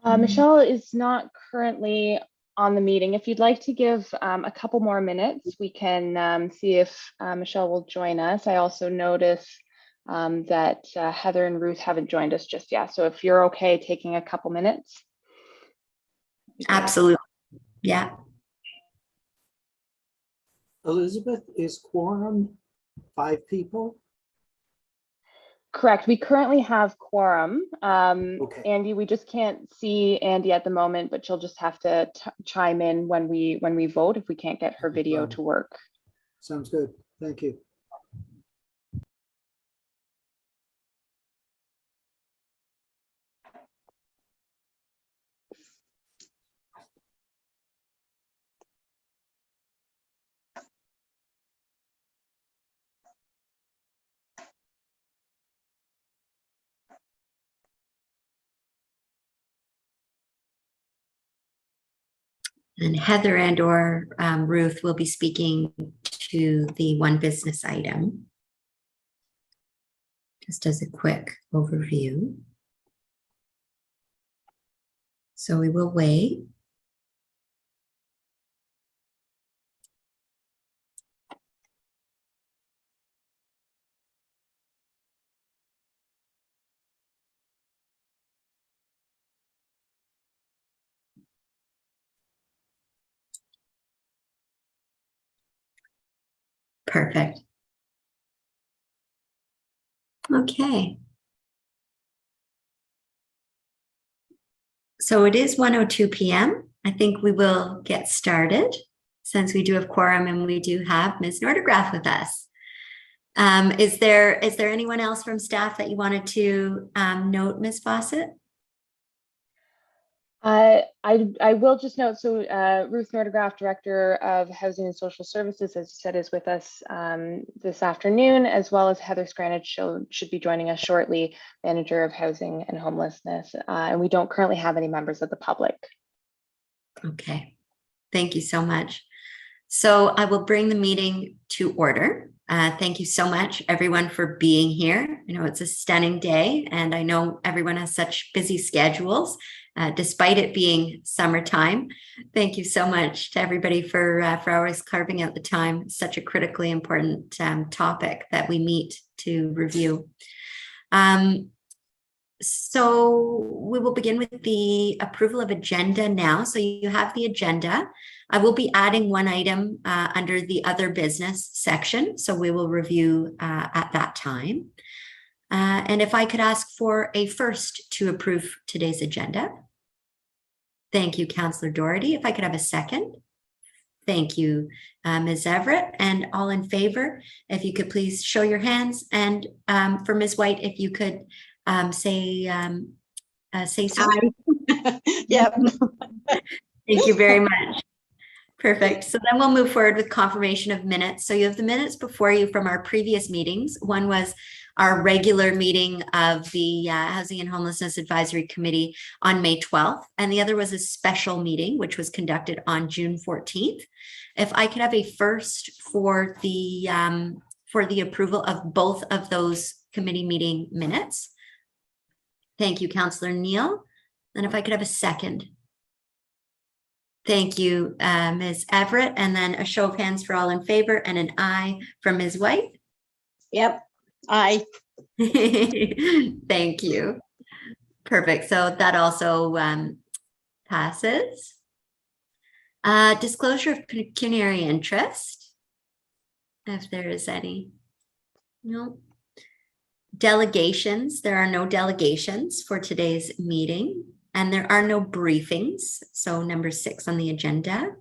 Michelle is not currently on the meeting. If you'd like to give a couple more minutes, we can see if Michelle will join us. I also notice that Heather and Ruth haven't joined us just yet. So if you're okay taking a couple minutes. Absolutely. Yeah. Elizabeth, is quorum 5 people? Correct. We currently have quorum. Okay. Andy, we just can't see Andy at the moment, but she'll just have to chime in when we vote if we can't get her video to work. Sounds good. Thank you. And Heather and or Ruth will be speaking to the one business item. Just as a quick overview. So we will wait. Perfect. Okay. So it is 1:02 p.m. I think we will get started since we do have quorum and we do have Ms. Nordegraff with us. Is there anyone else from staff that you wanted to note, Ms. Fawcett? I will just note, so Ruth Nordegraff, Director of Housing and Social Services, as you said, is with us this afternoon, as well as Heather Scranage should be joining us shortly, Manager of Housing and Homelessness. And we don't currently have any members of the public. Okay, thank you so much. So I will bring the meeting to order. Thank you so much, everyone, for being here. I know it's a stunning day, and I know everyone has such busy schedules, despite it being summertime. Thank you so much to everybody for always carving out the time. Such a critically important topic that we meet to review. So we will begin with the approval of agenda now. So you have the agenda. I will be adding one item under the other business section. So we will review at that time. And if I could ask for a first to approve today's agenda. Thank you, Councillor Doherty. If I could have a second. Thank you, Ms. Everett. And all in favor, if you could please show your hands. And for Ms. White, if you could say so. Yep. Thank you very much. Perfect. So then we'll move forward with confirmation of minutes. So you have the minutes before you from our previous meetings. One was our regular meeting of the Housing and Homelessness Advisory Committee on May 12th. And the other was a special meeting, which was conducted on June 14th. If I could have a first for the approval of both of those committee meeting minutes. Thank you, Councillor Neal. And if I could have a second. Thank you, Ms. Everett. And then a show of hands for all in favor and an aye from Ms. White. Yep. Aye. Thank you. Perfect. So that also passes. Disclosure of pecuniary interest, if there is any. No. Delegations. There are no delegations for today's meeting. And there are no briefings. So number 6 on the agenda,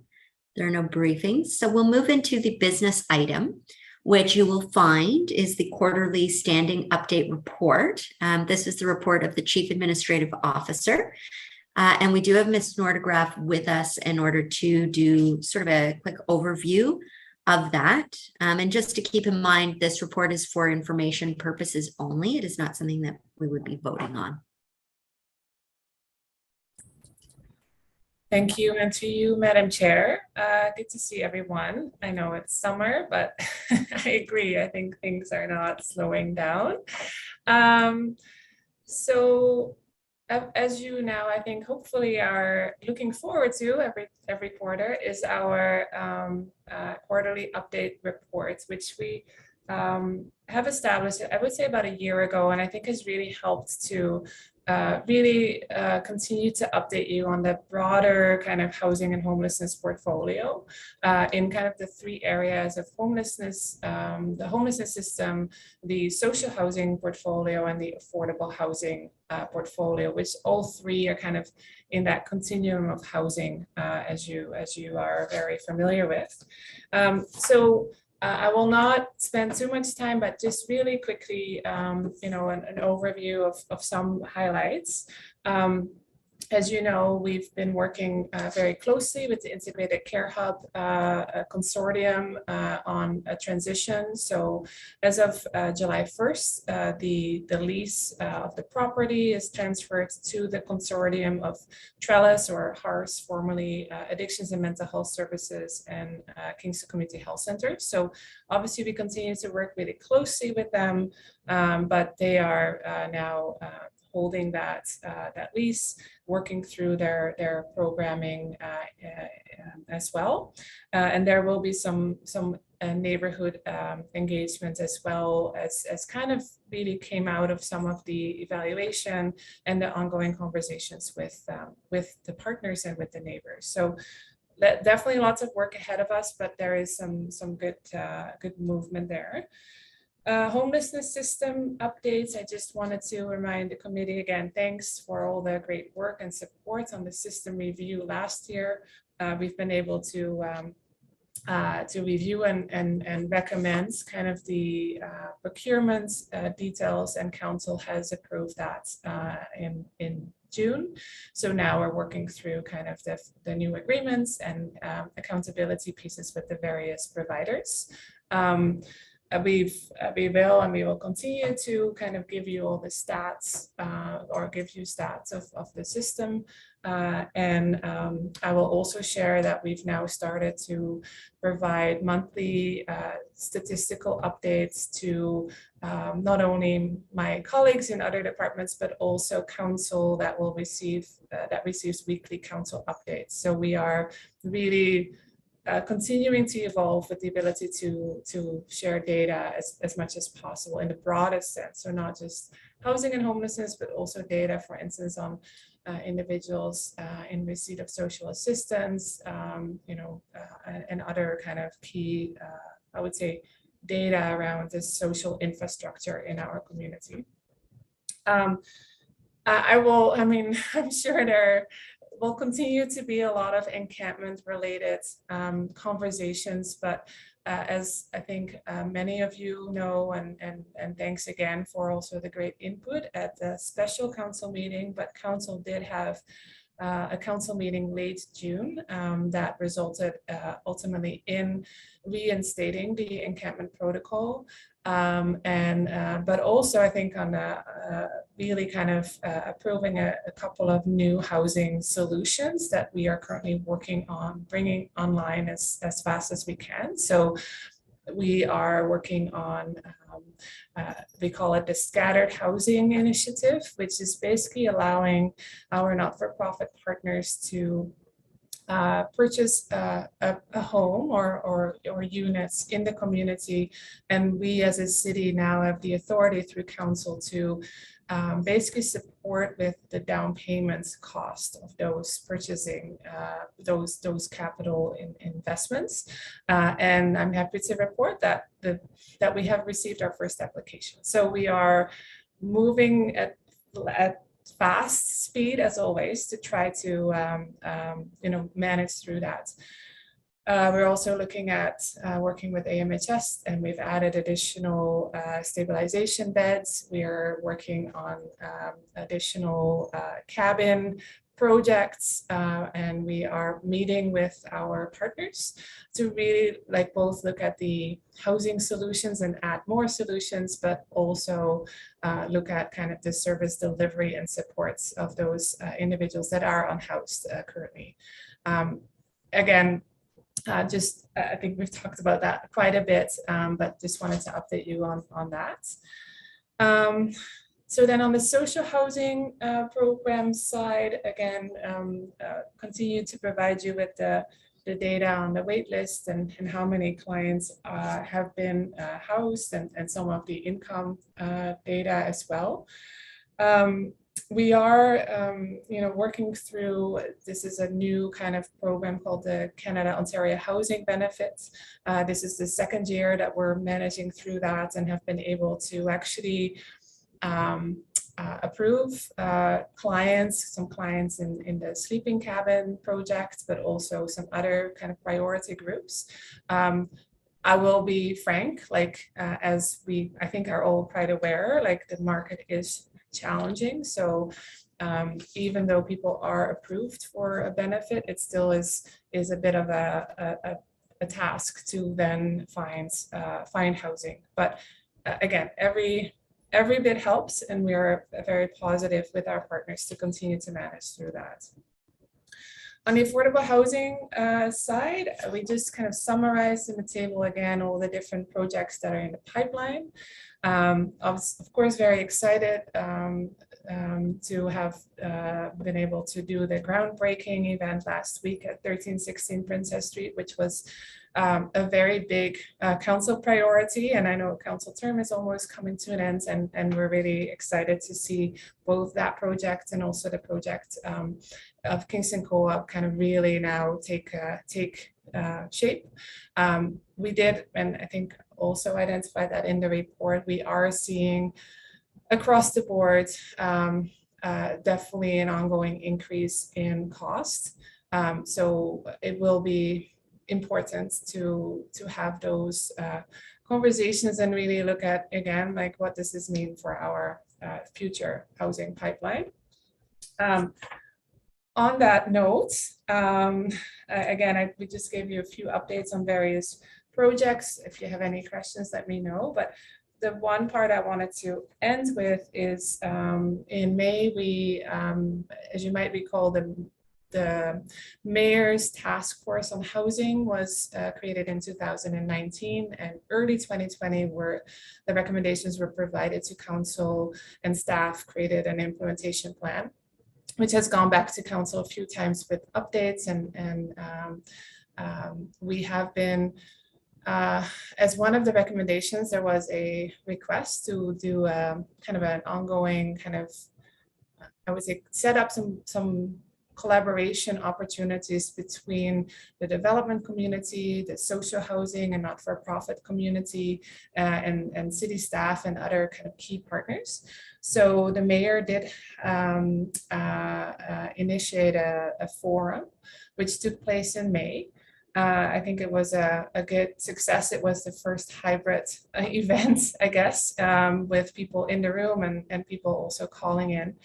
there are no briefings. So we'll move into the business item, which you will find is the quarterly standing update report. This is the report of the Chief Administrative Officer. And we do have Ms. Nordegraff with us in order to do sort of a quick overview of that. And just to keep in mind, this report is for information purposes only. It is not something that we would be voting on. Thank you, and to you, Madam Chair. Good to see everyone. I know it's summer, but I agree. I think things are not slowing down. So as you now, I think, hopefully are looking forward to every quarter is our quarterly update reports, which we have established, I would say, about a year ago, and I think has really helped to really continue to update you on the broader kind of housing and homelessness portfolio in kind of the three areas of homelessness, the homelessness system, the social housing portfolio, and the affordable housing portfolio, which all three are kind of in that continuum of housing, as you are very familiar with. I will not spend too much time, but just really quickly, you know, an overview of some highlights. As you know, we've been working very closely with the Integrated Care Hub consortium on a transition. So as of July 1st, the lease of the property is transferred to the consortium of Trellis or HARS, formerly Addictions and Mental Health Services, and Kingston Community Health Center. So obviously we continue to work really closely with them, but they are now holding that lease, working through their programming as well. And there will be some neighborhood engagement as well as kind of really came out of some of the evaluation and the ongoing conversations with the partners and with the neighbors. So definitely lots of work ahead of us, but there is some good movement there. Homelessness system updates. I just wanted to remind the committee again, thanks for all the great work and support on the system review last year. We've been able to review and recommend kind of the procurement details, and council has approved that in June. So now we're working through kind of the new agreements and accountability pieces with the various providers. We will continue to kind of give you all the stats or give you stats of the system. And I will also share that we've now started to provide monthly statistical updates to not only my colleagues in other departments, but also council that will receive that receives weekly council updates. So we are really continuing to evolve with the ability to share data as much as possible in the broadest sense. So not just housing and homelessness, but also data, for instance, on individuals in receipt of social assistance, you know, and other kind of key, I would say, data around the social infrastructure in our community. I'm sure there will continue to be a lot of encampment related conversations, but as I think many of you know, and thanks again for also the great input at the special council meeting, but council did have a council meeting late June that resulted ultimately in reinstating the encampment protocol. But also I think on really kind of approving a couple of new housing solutions that we are currently working on bringing online as fast as we can. So we are working on, we call it the Scattered Housing Initiative, which is basically allowing our not-for-profit partners to purchase a home or units in the community, and we as a city now have the authority through council to basically support with the down payments cost of those purchasing those capital investments, and I'm happy to report that that we have received our first application. So we are moving at fast speed as always to try to manage through that. We're also looking at working with AMHS, and we've added additional stabilization beds. We are working on additional cabin projects, and we are meeting with our partners to really both look at the housing solutions and add more solutions, but also look at kind of the service delivery and supports of those individuals that are unhoused currently. Again, I think we've talked about that quite a bit, but just wanted to update you on that. So then on the social housing program side, again, continue to provide you with the data on the wait list and how many clients have been housed and some of the income data as well. We are, working through, this is a new kind of program called the Canada Ontario Housing Benefits. This is the second year that we're managing through that and have been able to actually approve some clients in the sleeping cabin project, but also some other kind of priority groups. I will be frank, as I think are all quite aware, the market is challenging. So even though people are approved for a benefit, it still is a bit of a task to then find housing. But again, every bit helps, and we are very positive with our partners to continue to manage through that. On the affordable housing side, we just kind of summarized in the table again all the different projects that are in the pipeline. Of course, very excited to have been able to do the groundbreaking event last week at 1316 Princess Street, which was a very big council priority. And I know council term is almost coming to an end, and we're really excited to see both that project and also the project of Kingston Co-op kind of really now take shape. We did, and I think also identified that in the report, we are seeing across the board definitely an ongoing increase in cost. So it will be important to have those conversations and really look at, again, what does this mean for our future housing pipeline. On that note, again, we just gave you a few updates on various projects. If you have any questions, let me know. But the one part I wanted to end with is in May, we, as you might recall, the Mayor's Task Force on Housing was created in 2019, and early 2020, where the recommendations were provided to council, and staff created an implementation plan, which has gone back to council a few times with updates, and we have been, as one of the recommendations, there was a request to do kind of an ongoing kind of, I would say, set up some collaboration opportunities between the development community, the social housing and not-for-profit community, and city staff and other kind of key partners. So the mayor did initiate a forum, which took place in May. I think it was a good success. It was the first hybrid event, I guess, with people in the room and people also calling in.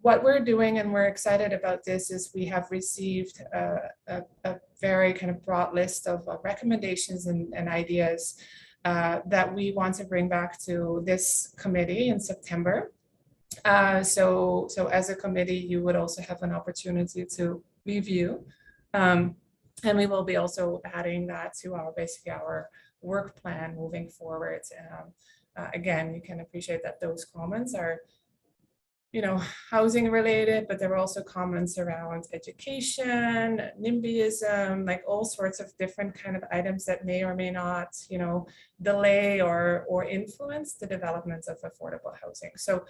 What we're doing, and we're excited about this, is we have received a very kind of broad list of recommendations and ideas that we want to bring back to this committee in September. So as a committee, you would also have an opportunity to review. And we will be also adding that to our work plan moving forward. Again, you can appreciate that those comments are, housing related, but there are also comments around education, NIMBYism, all sorts of different kind of items that may or may not, delay or influence the development of affordable housing. So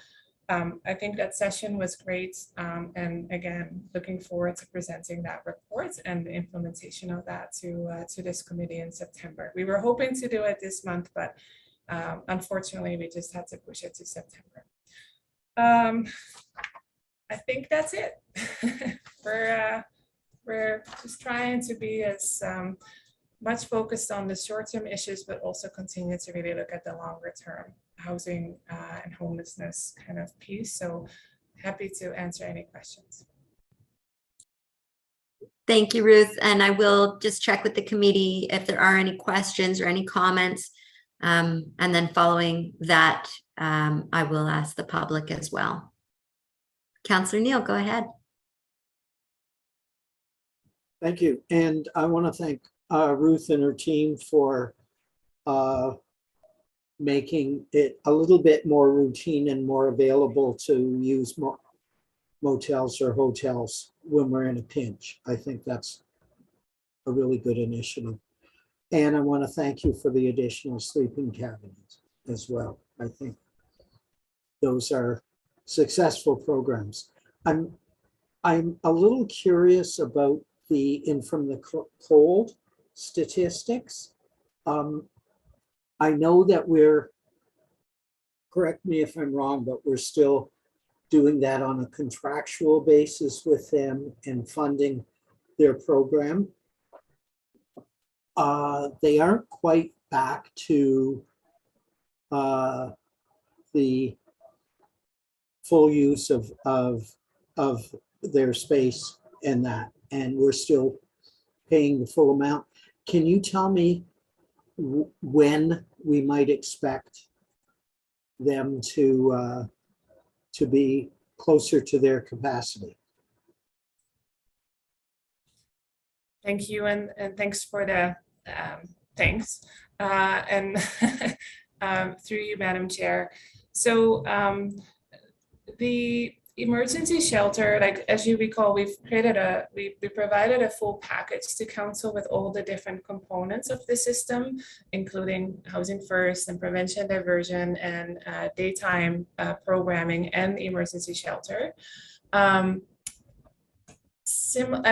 I think that session was great. And again, looking forward to presenting that report and the implementation of that to this committee in September. We were hoping to do it this month, but unfortunately, we just had to push it to September. I think that's it. We're just trying to be as much focused on the short-term issues, but also continue to really look at the longer-term housing and homelessness kind of piece. So happy to answer any questions. Thank you, Ruth. And I will just check with the committee if there are any questions or any comments. And then following that, I will ask the public as well. Councillor Neal, go ahead. Thank you. And I want to thank Ruth and her team for making it a little bit more routine and more available to use motels or hotels when we're in a pinch. I think that's a really good initiative. And I want to thank you for the additional sleeping cabins as well. I think those are successful programs. I'm a little curious about the in from the cold statistics. I know that we're, correct me if I'm wrong, but we're still doing that on a contractual basis with them and funding their program. They aren't quite back to the full use of their space and that, and we're still paying the full amount. Can you tell me when we might expect them to be closer to their capacity? Thank you, and thanks for the thanks, and through you, Madam Chair. So the emergency shelter, like as you recall, we provided a full package to council with all the different components of the system, including housing first and prevention diversion and daytime programming and emergency shelter. I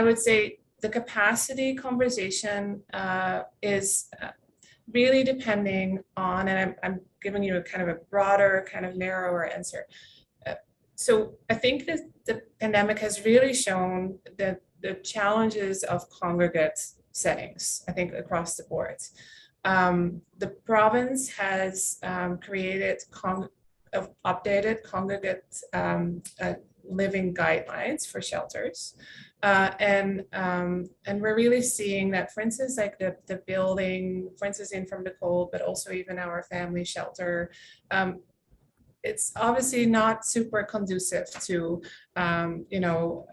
would say the capacity conversation is really depending on, and I'm giving you a kind of a broader, kind of narrower answer. So I think that the pandemic has really shown that the challenges of congregate settings, I think across the board. The province has created updated congregate living guidelines for shelters. And we're really seeing that, for instance, like the building, for instance, in from the cold, but also even our family shelter, it's obviously not super conducive to, you know,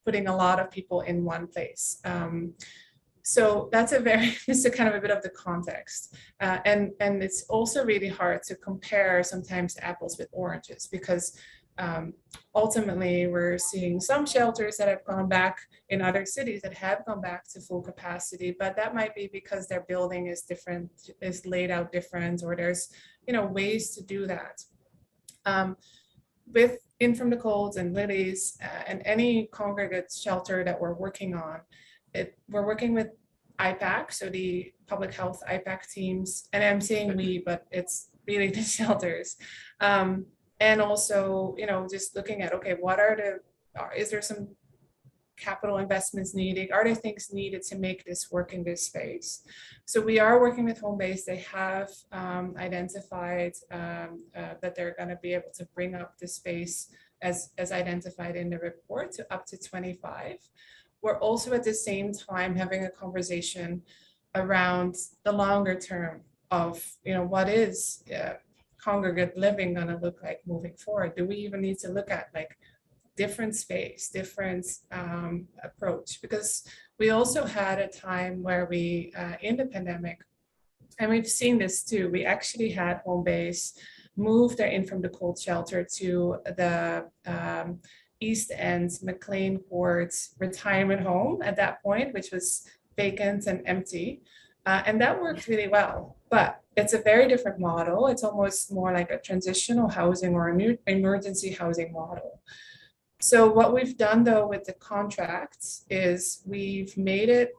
putting a lot of people in one place. So that's just a kind of a bit of the context. And it's also really hard to compare sometimes apples with oranges, because ultimately we're seeing some shelters that have gone back in other cities that have gone back to full capacity, but that might be because their building is different, is laid out different, or there's, you know, ways to do that. With In From the Colds and Lilies and any congregate shelter that we're working on, we're working with IPAC, so the public health IPAC teams, and I'm saying we, but it's really the shelters. And also, you know, just looking at, okay, is there some capital investments needed? Are there things needed to make this work in this space? So we are working with Homebase. They have identified that they're going to be able to bring up the space as identified in the report to up to 25. We're also at the same time having a conversation around the longer term of, you know, what is congregate living going to look like moving forward? Do we even need to look at like different space, different approach? Because we also had a time where we, in the pandemic, and we've seen this too, we actually had Homebase move their In From the Cold shelter to the East End McLean Court retirement home at that point, which was vacant and empty. And that worked really well, but it's a very different model. It's almost more like a transitional housing or a new emergency housing model. So what we've done though with the contracts is we've made it,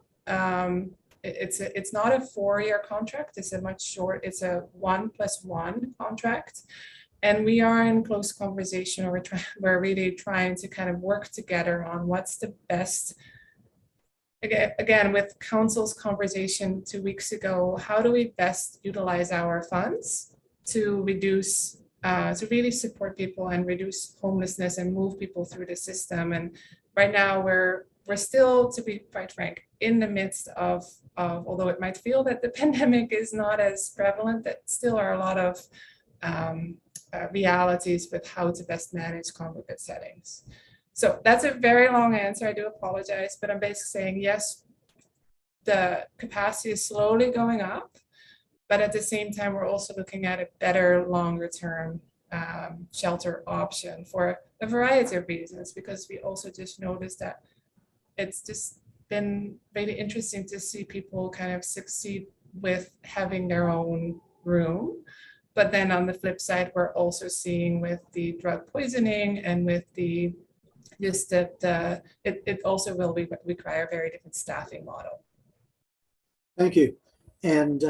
it's not a 4-year contract, it's a it's a 1+1 contract. And we are in close conversation, or we're really trying to kind of work together on what's the best, again, with council's conversation 2 weeks ago, how do we best utilize our funds to reduce, to really support people and reduce homelessness and move people through the system. And right now we're still, to be quite frank, in the midst of although it might feel that the pandemic is not as prevalent, that still are a lot of realities with how to best manage congregate settings. So that's a very long answer. I do apologize, but I'm basically saying yes, the capacity is slowly going up. But at the same time, we're also looking at a better longer term shelter option for a variety of reasons, because we also just noticed that it's just been really interesting to see people kind of succeed with having their own room. But then on the flip side, we're also seeing with the drug poisoning and with the just that it also will require a very different staffing model. Thank you. And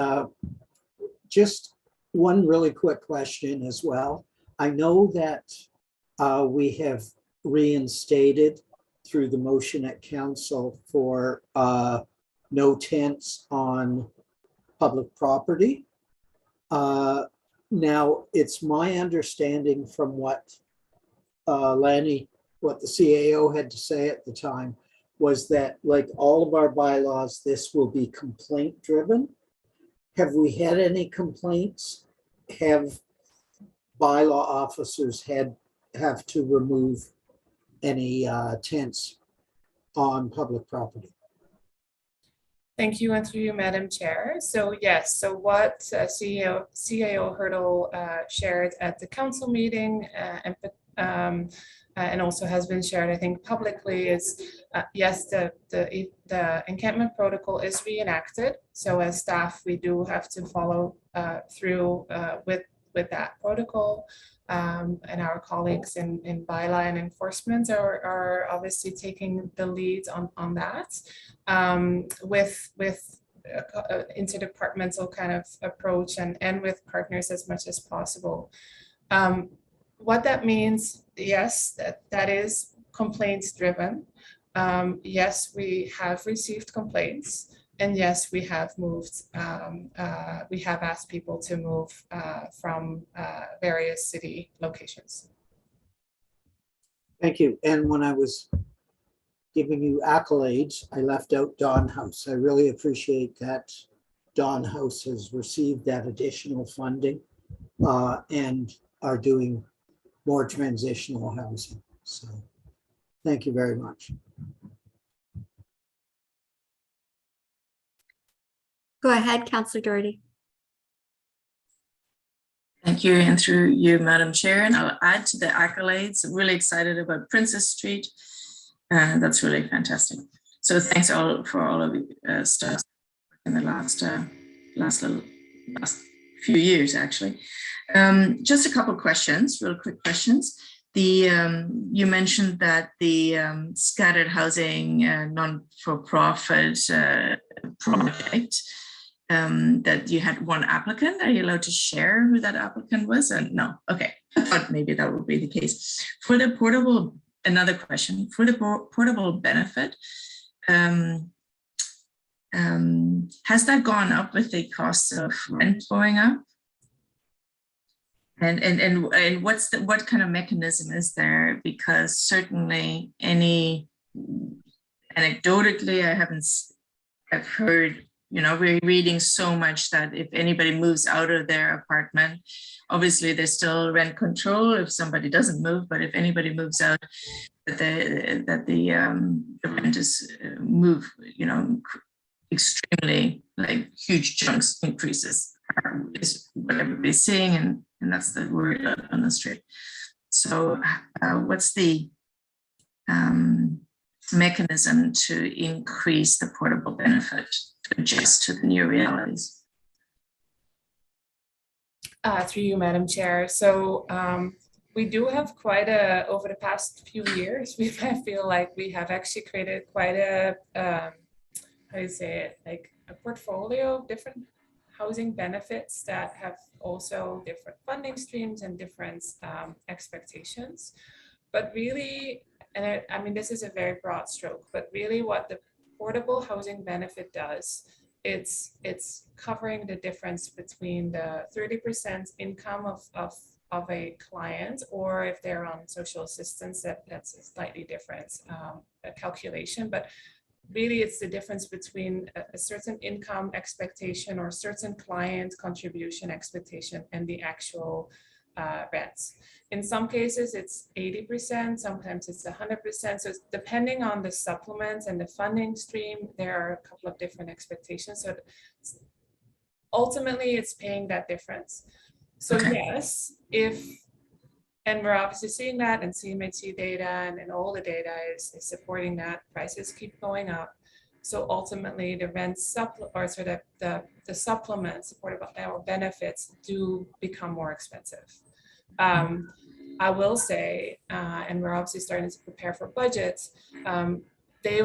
just one really quick question as well. I know that we have reinstated through the motion at council for no tents on public property. Now, it's my understanding from what Lanny, what the CAO had to say at the time, was that like all of our bylaws, this will be complaint driven. Have we had any complaints? Have bylaw officers have to remove any tents on public property? Thank you, and through you, Madam Chair. So yes, so what CAO Hurdle shared at the council meeting and also has been shared, I think, publicly is yes, the encampment protocol is reenacted. So as staff, we do have to follow through with that protocol. And our colleagues in bylaw and enforcement are obviously taking the lead on that with interdepartmental kind of approach and with partners as much as possible. What that means, yes, that is complaints driven. Yes, we have received complaints. And yes, we have moved, we have asked people to move from various city locations. Thank you. And when I was giving you accolades, I left out Dawn House. I really appreciate that Dawn House has received that additional funding and are doing more transitional housing. So thank you very much. Go ahead, Councillor Doherty. Thank you, and through you, Madam Chair. And I'll add to the accolades. I'm really excited about Princess Street. That's really fantastic. So thanks all for all of you staff in the last few years, actually. Just a couple of questions, real quick questions. You mentioned that the scattered housing non-for-profit project, that you had one applicant. Are you allowed to share who that applicant was? No. Okay. I thought maybe that would be the case. For the portable, another question, for the portable benefit, has that gone up with the cost of rent going up? And what kind of mechanism is there? Because certainly anecdotally, I've heard, we're reading so much that if anybody moves out of their apartment, obviously there's still rent control if somebody doesn't move, but if anybody moves out, that the rent is extremely, like, huge chunks increases is what everybody's seeing, and that's the word on the street. So what's the mechanism to increase the portable benefit to adjust to the new realities? Through you, Madam Chair. So we do have quite over the past few years, I feel like we have actually created quite a, how do you say it, like a portfolio of different housing benefits that have also different funding streams and different expectations. But really, and I mean, this is a very broad stroke, but really what the portable housing benefit does, it's covering the difference between the 30% income of a client, or if they're on social assistance, that's a slightly different calculation. But really, it's the difference between a certain income expectation or certain client contribution expectation and the actual rents. In some cases, it's 80%, sometimes it's 100%. So it's depending on the supplements and the funding stream, there are a couple of different expectations. So ultimately it's paying that difference. So Okay. yes, and we're obviously seeing that, and CMHC data and all the data is supporting that. Prices keep going up. So ultimately the rent the supplements supported by our benefits do become more expensive. I will say, and we're obviously starting to prepare for budgets, they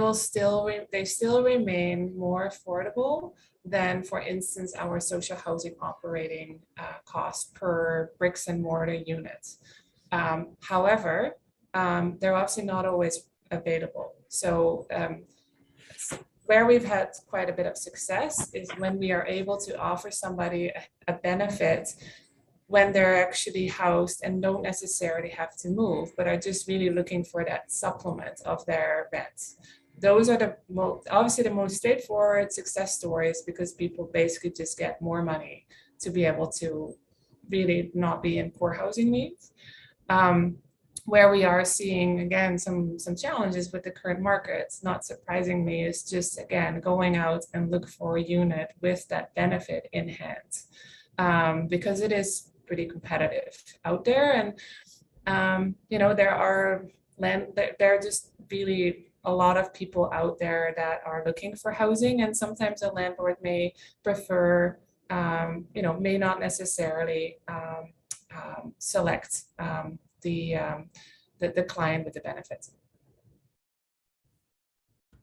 still remain more affordable than, for instance, our social housing operating cost per bricks and mortar unit. However, they're obviously not always available. So where we've had quite a bit of success is when we are able to offer somebody a benefit when they're actually housed and don't necessarily have to move, but are just really looking for that supplement of their rent. Those are obviously the most straightforward success stories, because people basically just get more money to be able to really not be in poor housing needs. Where we are seeing, again, some challenges with the current markets, not surprisingly, is just, again, going out and look for a unit with that benefit in hand, because it is pretty competitive out there. And there are just really a lot of people out there that are looking for housing, and sometimes a landlord may prefer, may not necessarily select the client with the benefits.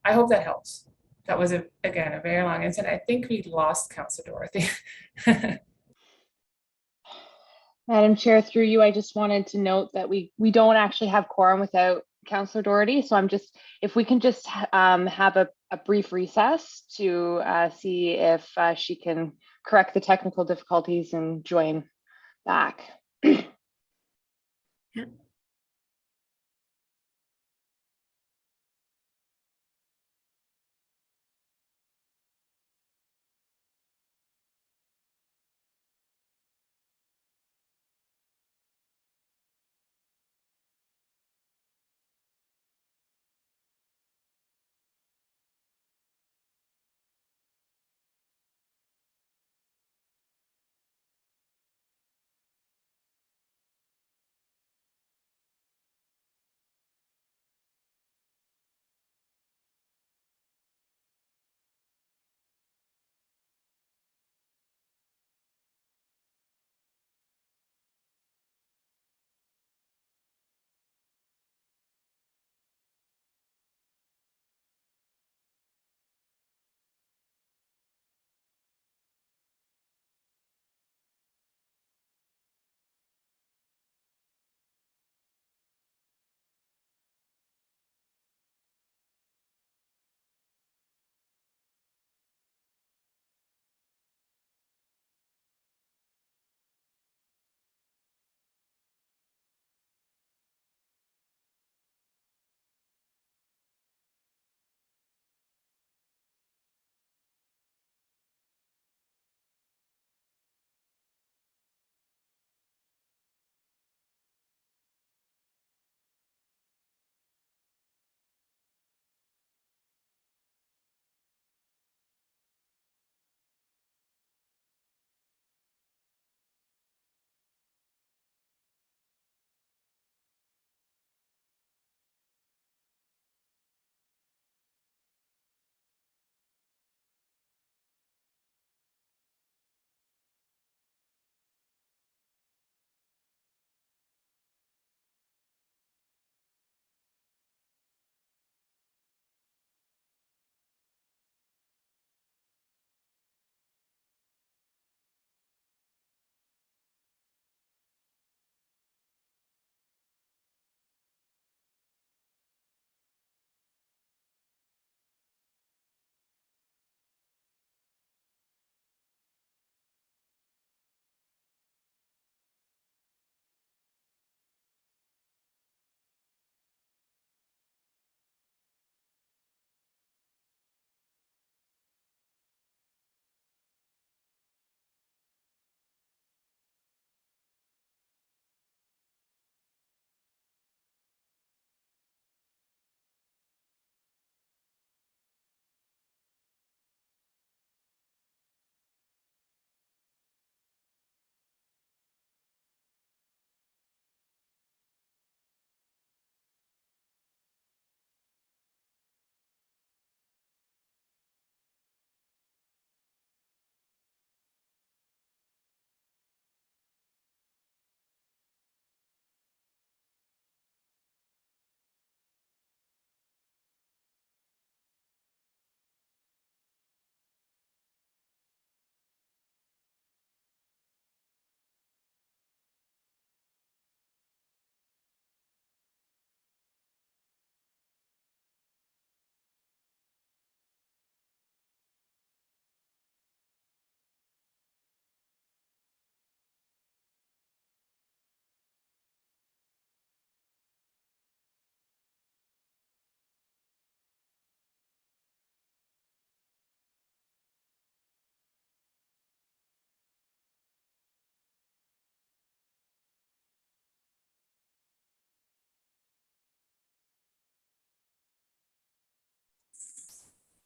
I hope that helps. That was again a very long answer. I think we lost Councillor Dorothy. Madam Chair, through you, I just wanted to note that we don't actually have quorum without Councillor Doherty. So if we can just have a brief recess to see if she can correct the technical difficulties and join back. Yeah.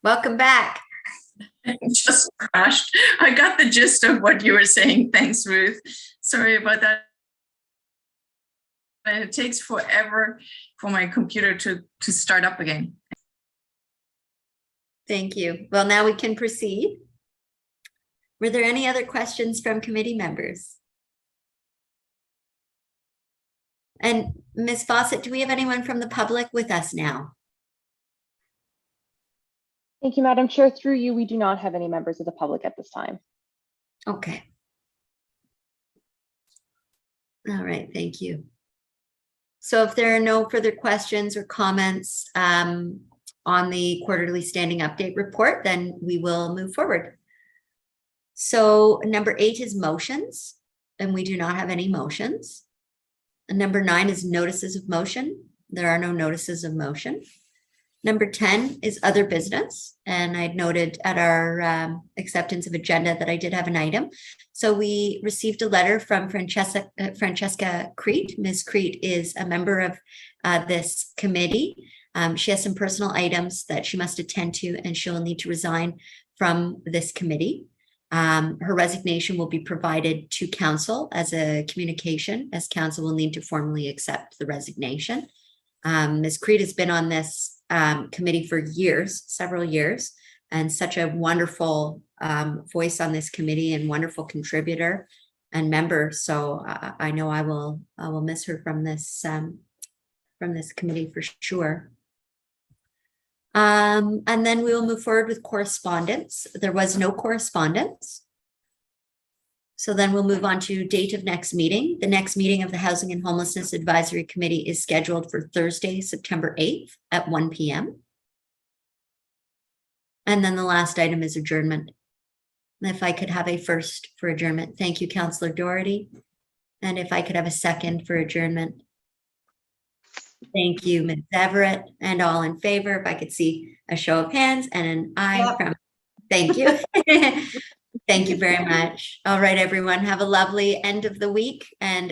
Welcome back. It just crashed. I got the gist of what you were saying. Thanks, Ruth. Sorry about that. And it takes forever for my computer to start up again. Thank you. Well, now we can proceed. Were there any other questions from committee members? And Ms. Fawcett, do we have anyone from the public with us now? Thank you, Madam Chair. Through you, we do not have any members of the public at this time. Okay. All right, thank you. So if there are no further questions or comments on the quarterly standing update report, then we will move forward. So number 8 is motions, and we do not have any motions. And number 9 is notices of motion. There are no notices of motion. Number 10 is other business. And I'd noted at our acceptance of agenda that I did have an item. So we received a letter from Francesca Crete. Ms. Crete is a member of this committee. She has some personal items that she must attend to, and she'll need to resign from this committee. Her resignation will be provided to council as a communication, as council will need to formally accept the resignation. Ms. Crete has been on this committee for years, several years, and such a wonderful voice on this committee and wonderful contributor and member. So I know I will miss her from this committee for sure. And then we will move forward with correspondence. There was no correspondence. So then we'll move on to date of next meeting. The next meeting of the Housing and Homelessness Advisory Committee is scheduled for Thursday, September 8th at 1 p.m. And then the last item is adjournment. If I could have a first for adjournment. Thank you, Councillor Doherty. And if I could have a second for adjournment. Thank you, Ms. Everett, and all in favor. If I could see a show of hands and an aye from, thank you. Thank you very much. All right, everyone, have a lovely end of the week and